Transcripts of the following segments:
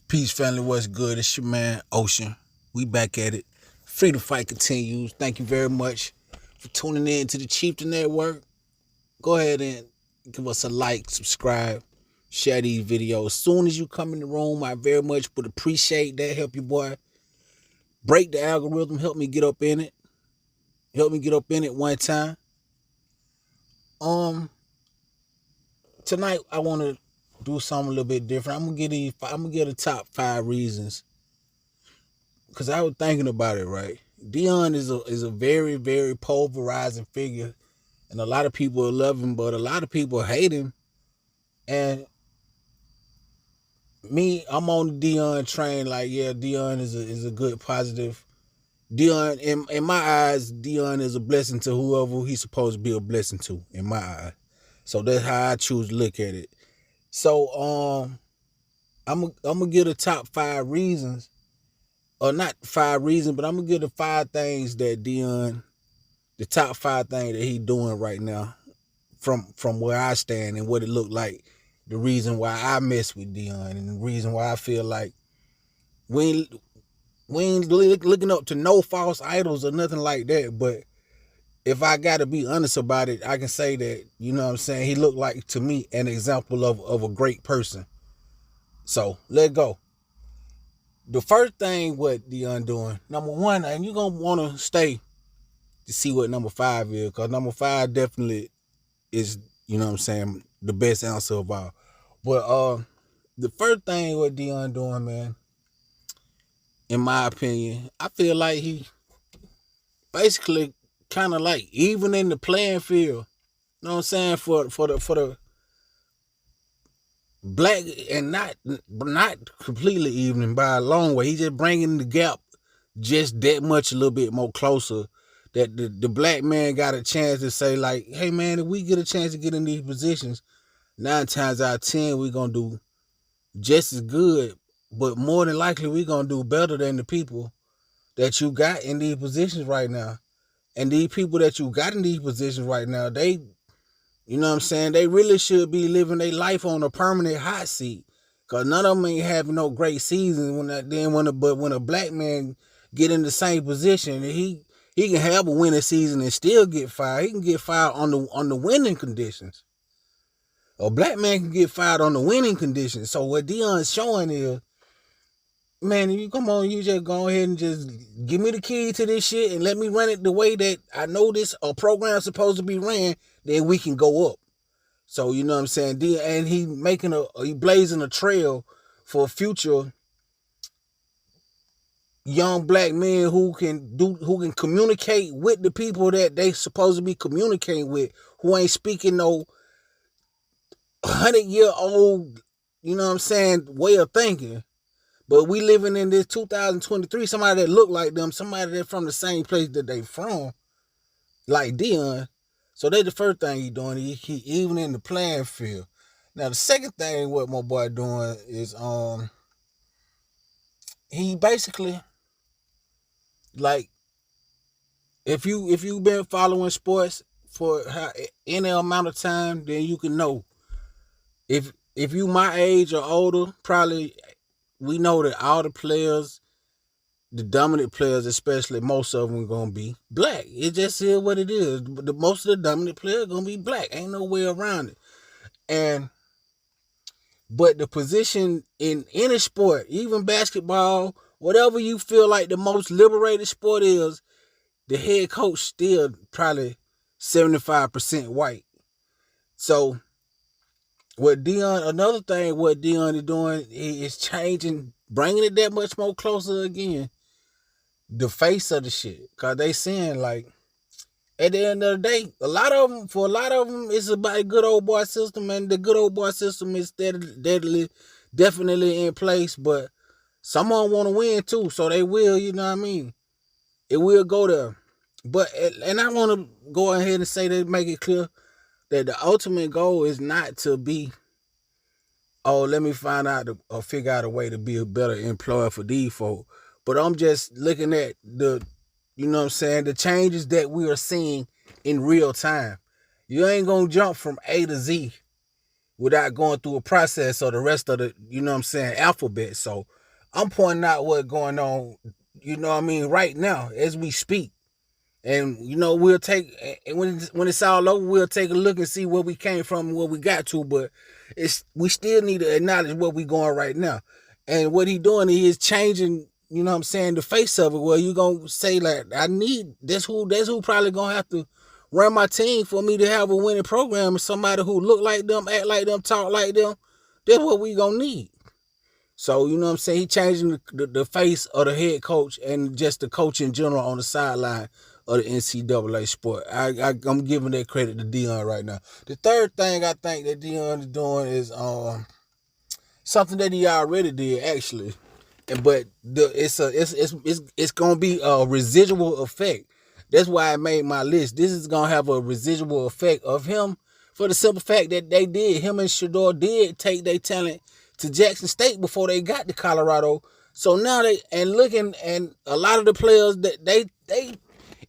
Peace, family. What's good? It's your man, Ocean. We back at it. Freedom Fight continues. Thank you very much for tuning in to the Chieftain Network. Go ahead and give us a like, subscribe, share these videos. As soon as you come in the room, I very much would appreciate that. Help you, boy. Break the algorithm. Help me get up in it. Help me get up in it one time. Tonight I want to do something a little bit different. I'm gonna get the top 5 reasons, because I was thinking about it. Right, Dion is a very, very pulverizing figure, and a lot of people love him, but a lot of people hate him. And me, I'm on the Dion train. Like, yeah, Dion is a good positive. Dion, in my eyes, Dion is a blessing to whoever he's supposed to be a blessing to. In my eyes, so that's how I choose to look at it. So I'm gonna give the top 5 reasons, or not 5 reasons, but I'm gonna give the 5 things that Dion, the top 5 things that he doing right now, from where I stand and what it looked like. The reason why I mess with Dion, and the reason why I feel like we ain't looking up to no false idols or nothing like that. But if I gotta be honest about it, I can say that, you know what I'm saying, he looked like, to me, an example of a great person. So let go. The first thing what Dion doing, number 1, and you're gonna want to stay to see what number 5 is, because number 5 definitely is, you know what I'm saying, the best answer of all. But the first thing what Dion doing, man, in my opinion, I feel like he basically kind of like even in the playing field. You know what I'm saying, for the black, and not completely even by a long way. He just bringing the gap just that much, a little bit more closer, that the black man got a chance to say, like, hey man, if we get a chance to get in these positions, 9 times out of 10 we're gonna do just as good, but more than likely we're gonna do better than the people that you got in these positions right now. And these people that you got in these positions right now, they, you know what I'm saying, they really should be living their life on a permanent hot seat, because none of them ain't having no great seasons. But when a black man get in the same position, he can have a winning season and still get fired. He can get fired on the winning conditions. A black man can get fired on the winning conditions. So what Dion's showing is, man, you come on, you just go ahead and just give me the key to this shit and let me run it the way that I know this a program's supposed to be ran, then we can go up. So, you know what I'm saying? And he blazing a trail for future young black men who can communicate with the people that they supposed to be communicating with, who ain't speaking no 100-year-old, you know what I'm saying, way of thinking. But we living in this 2023, somebody that look like them, somebody that from the same place that they from, like Dion. So that's the first thing he doing. He even in the playing field. Now the second thing what my boy doing is he basically, like, if you been following sports for any amount of time, then you can know. If you my age or older, probably we know that all the players, the dominant players especially, most of them gonna be black. It just is what it is. Most of the dominant players gonna be black. Ain't no way around it. But the position in any sport, even basketball, whatever you feel like the most liberated sport is, the head coach still probably 75% white. So another thing what Dion is doing is changing, bringing it that much more closer again, the face of the shit. Because they saying, like, at the end of the day, for a lot of them, it's about a good old boy system, and the good old boy system is definitely in place. But some of them want to win too, so they will, you know what I mean? It will go there. And I want to go ahead and say that, make it clear that the ultimate goal is not to be, oh, let me find out or figure out a way to be a better employer for these folk. But I'm just looking at the, you know what I'm saying, the changes that we are seeing in real time. You ain't gonna jump from A to Z without going through a process or the rest of the, you know what I'm saying, alphabet. So I'm pointing out what's going on, you know what I mean, right now as we speak. And we'll take, and when it's all over, we'll take a look and see where we came from and where we got to. But we still need to acknowledge where we going right now. And what he doing, he is changing, you know what I'm saying, the face of it. Well, you gonna say like, I need that's who probably gonna have to run my team for me to have a winning program, and somebody who look like them, act like them, talk like them. That's what we gonna need. So, you know what I'm saying? He changing the face of the head coach and just the coach in general on the sideline of the NCAA sport. I'm giving that credit to Deion right now. The third thing I think that Deion is doing is something that he already did actually, but it's gonna be a residual effect. That's why I made my list. This is gonna have a residual effect of him, for the simple fact that him and Shador did take their talent to Jackson State before they got to Colorado. So now and a lot of the players that they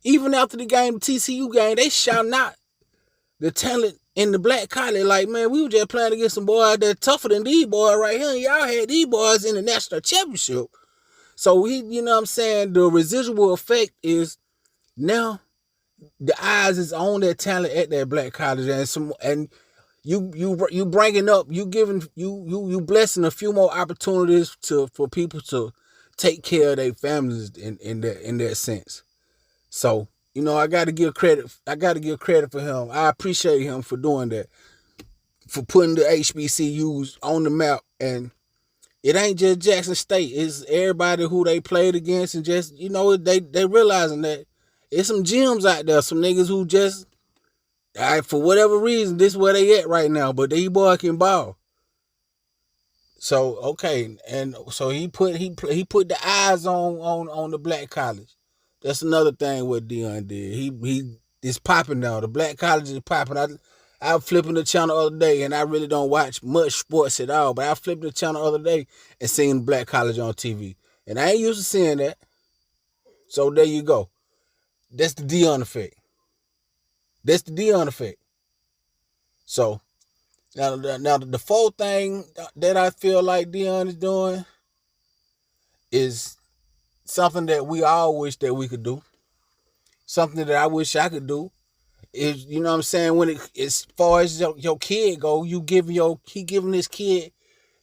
even after the TCU game, they shouting out the talent in the black college. Like, man, we were just playing against some boys that tougher than these boys right here. And y'all had these boys in the national championship. So you know what I'm saying? The residual effect is now the eyes is on that talent at that black college, and you bringing up, you giving you blessing a few more opportunities for people to take care of their families in that sense. So, I got to give credit. I got to give credit for him. I appreciate him for doing that, for putting the HBCUs on the map. And it ain't just Jackson State. It's everybody who they played against, and just they realizing that it's some gems out there, some niggas who just, for whatever reason, this is where they at right now. But these boy can ball. So okay, and so he put the eyes on the black college. That's another thing what Deion did. He is popping now. The black college is popping. I was flipping the channel the other day, and I really don't watch much sports at all. But I flipped the channel the other day and seen black college on TV, and I ain't used to seeing that. So there you go. That's the Deion effect. That's the Deion effect. So now the fourth thing that I feel like Deion is doing is something that we all wish that we could do. Something that I wish I could do is, you know what I'm saying, when as far as your kid go, he giving this kid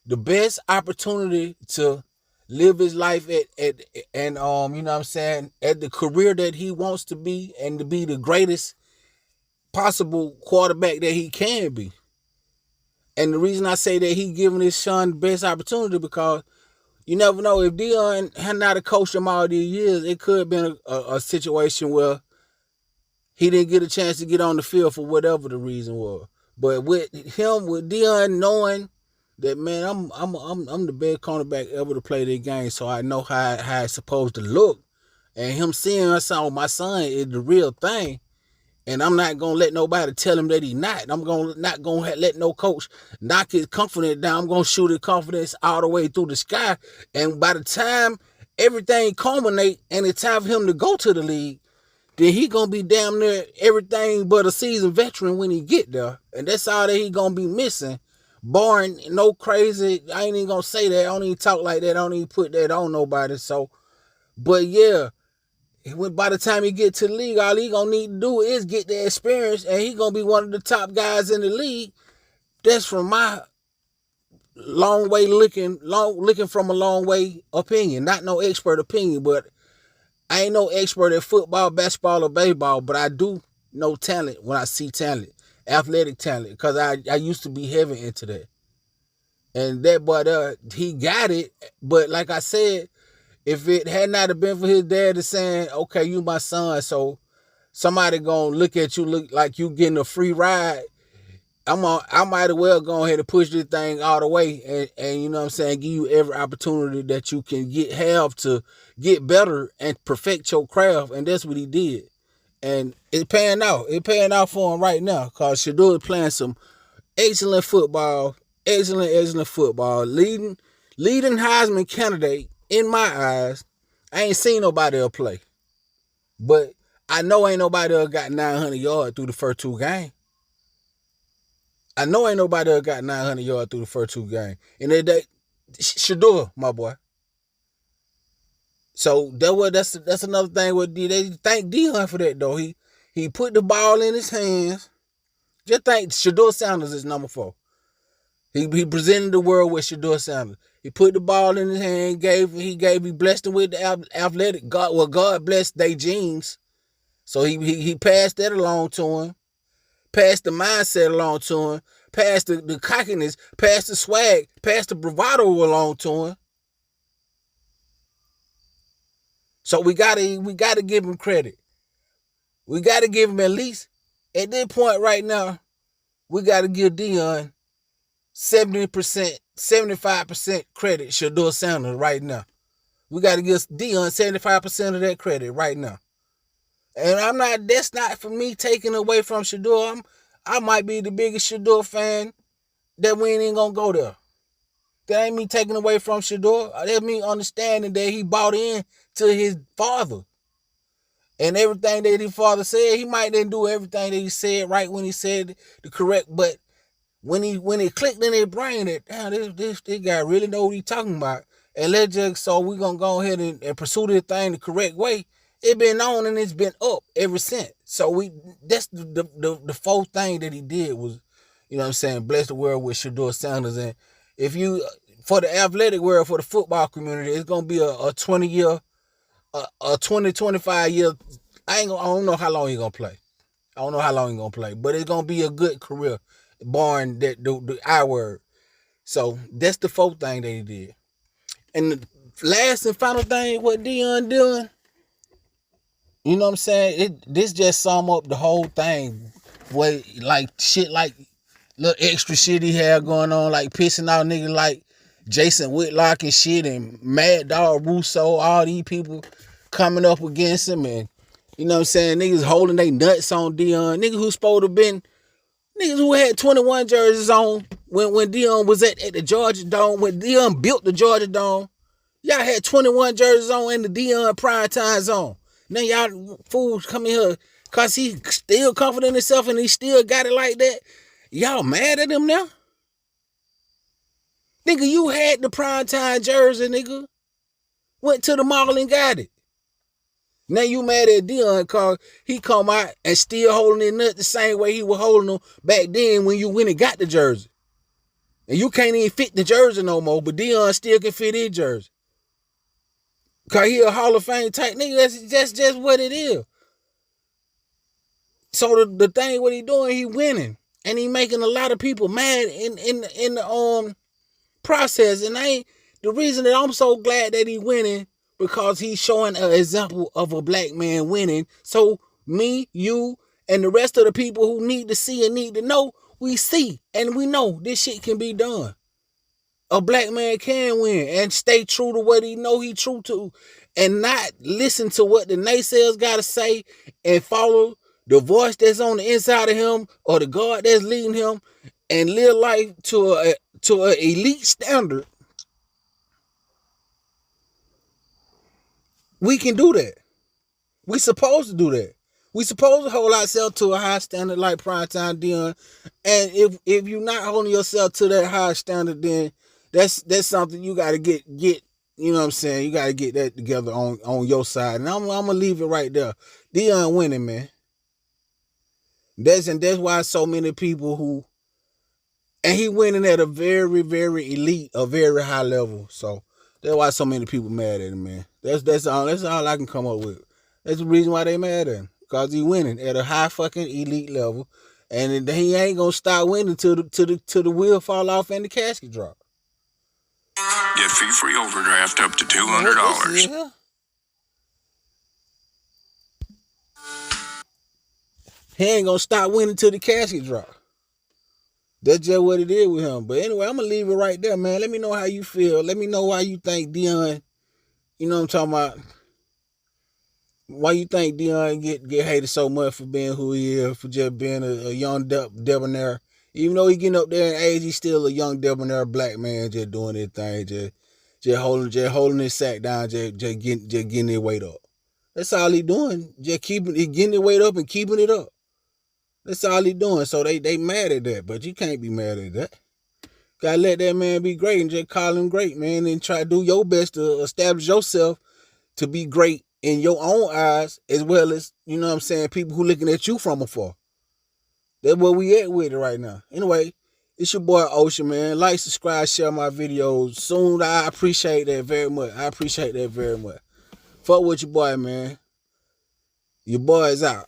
the best opportunity to live his life and you know what I'm saying, at the career that he wants to be, and to be the greatest possible quarterback that he can be. And the reason I say that he giving his son the best opportunity, because you never know, if Deion had not coached him all these years, it could have been a situation where he didn't get a chance to get on the field for whatever the reason was. But with Deion knowing that, man, I'm the best cornerback ever to play this game, so I know how it's supposed to look, and him seeing us on, my son is the real thing. And I'm not gonna let nobody tell him that he's not. I'm not gonna let no coach knock his confidence down. I'm gonna shoot his confidence all the way through the sky. And by the time everything culminate and it's time for him to go to the league, then he gonna be damn near everything but a seasoned veteran when he get there. And that's all that he gonna be missing. Barring no crazy, I ain't even gonna say that. I don't even talk like that. I don't even put that on nobody. So, but yeah. By the time he get to the league, all he gonna need to do is get the experience, and he gonna be one of the top guys in the league. That's from my looking from a long way opinion, not no expert opinion. But I ain't no expert at football, basketball, or baseball. But I do know talent when I see talent, athletic talent, because I used to be heavy into that. And that boy, he got it. But like I said, if it had not have been for his dad saying, okay, you my son, so somebody gonna look at you, look like you getting a free ride, I might as well go ahead and push this thing all the way, and you know what I'm saying, give you every opportunity that you can have to get better and perfect your craft. And that's what he did. And it's paying out. It's paying out for him right now, because Shador is playing some excellent football, excellent football, leading Heisman candidate. In my eyes, I ain't seen nobody else play. But I know ain't nobody else got 900 yards through the first two games. I know ain't nobody else got 900 yards through the first two games. And Shador, my boy. So that's another thing with they thank Deion for that though. He put the ball in his hands. Just think Shedeur Sanders is number 4. He presented the world with Shedeur Sanders. He put the ball in his hand, he blessed him with the athletic. God blessed their genes. So he passed that along to him, passed the mindset along to him, passed the cockiness, passed the swag, passed the bravado along to him. So we gotta give him credit. We gotta give him at least at this point right now. We gotta give Deion 70%, 75% credit. Shedeur Sanders right now. We gotta give Deion 75% of that credit right now. And that's not for me taking away from Shedeur. I might be the biggest Shedeur fan that we ain't gonna go there. That ain't me taking away from Shedeur. That's me understanding that he bought in to his father. And everything that his father said, he might didn't do everything that he said right when he said the correct, but when it clicked in his brain that damn, this guy really know what he's talking about. And so we're gonna go ahead and pursue this thing the correct way. It been on and it's been up ever since. So that's the fourth thing that he did was, you know what I'm saying, bless the world with Shedeur Sanders. And if you for the athletic world, for the football community, it's gonna be a 20-year, a 20-25 year. I don't know how long he's gonna play. I don't know how long he's gonna play, but it's gonna be a good career, barring that the I word. So that's the fourth thing that he did. And the last and final thing, what Deion doing, you know what I'm saying? This just sum up the whole thing. What like little extra shit he had going on, like pissing out niggas like Jason Whitlock and shit, and Mad Dog Russo, all these people coming up against him, and you know what I'm saying, niggas holding their nuts on Deion, niggas who supposed to been niggas who had 21 jerseys on when Deion was at the Georgia Dome, when Deion built the Georgia Dome. Y'all had 21 jerseys on in the Deion primetime zone. Now y'all fools come in here because he still confident in himself and he still got it like that. Y'all mad at him now? Nigga, you had the primetime jersey, nigga. Went to the mall and got it. Now you mad at Deion because he come out and still holding his nut the same way he was holding them back then when you went and got the jersey. And you can't even fit the jersey no more, but Deion still can fit his jersey. Because he a Hall of Fame type nigga. That's just what it is. So the thing what he doing, he winning. And he making a lot of people mad in the process. And the reason that I'm so glad that he winning, because he's showing an example of a black man winning. So me, you, and the rest of the people who need to see and need to know, we see and we know this shit can be done. A black man can win and stay true to what he know he true to, and not listen to what the naysayers gotta say and follow the voice that's on the inside of him or the God that's leading him, and live life to a elite standard. We can do that. We supposed to do that. We supposed to hold ourselves to a high standard like Primetime Deion. And if you're not holding yourself to that high standard, then that's something you got to get, you know what I'm saying? You got to get that together on your side. And I'm going to leave it right there. Deion winning, man. That's why so many people and he winning at a very, very elite, a very high level. So that's why so many people mad at him, man. That's all I can come up with. That's the reason why they mad at him. Because he winning at a high fucking elite level. And he ain't gonna stop winning till the wheel fall off and the casket drop. Get fee-free overdraft up to $200. Yeah. He ain't gonna stop winning till the casket drop. That's just what it is with him. But anyway, I'm gonna leave it right there, man. Let me know how you feel. Let me know why you think Deion, you know what I'm talking about, why you think Deion get hated so much for being who he is, for just being a young debonair. Even though he getting up there in age, he's still a young debonair black man just doing his thing, just holding his sack down, just getting his weight up. That's all he doing. Just getting his weight up and keeping it up. That's all he doing. So they mad at that, but you can't be mad at that. Gotta let that man be great and just call him great, man, and try to do your best to establish yourself to be great in your own eyes, as well as, you know what I'm saying, people who looking at you from afar. That's where we at with it right now. Anyway, it's your boy Ocean, man. Like, subscribe, share my videos. Soon, I appreciate that very much. I appreciate that very much. Fuck with your boy, man. Your boy is out.